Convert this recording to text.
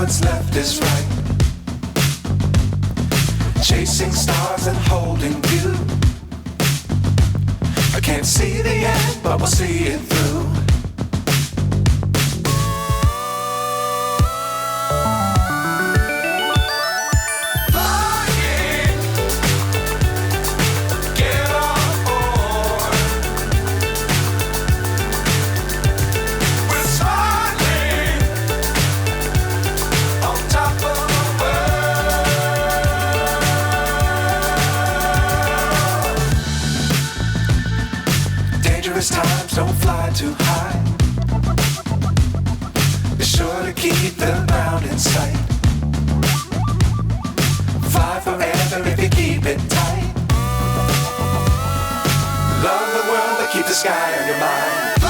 what's left is right. Chasing stars and holding you. I can't see the end, but we'll see it through. Times don't fly too high. Be sure to keep the ground in sight. Fly forever if you keep it tight. Love the world but keep the sky on your mind.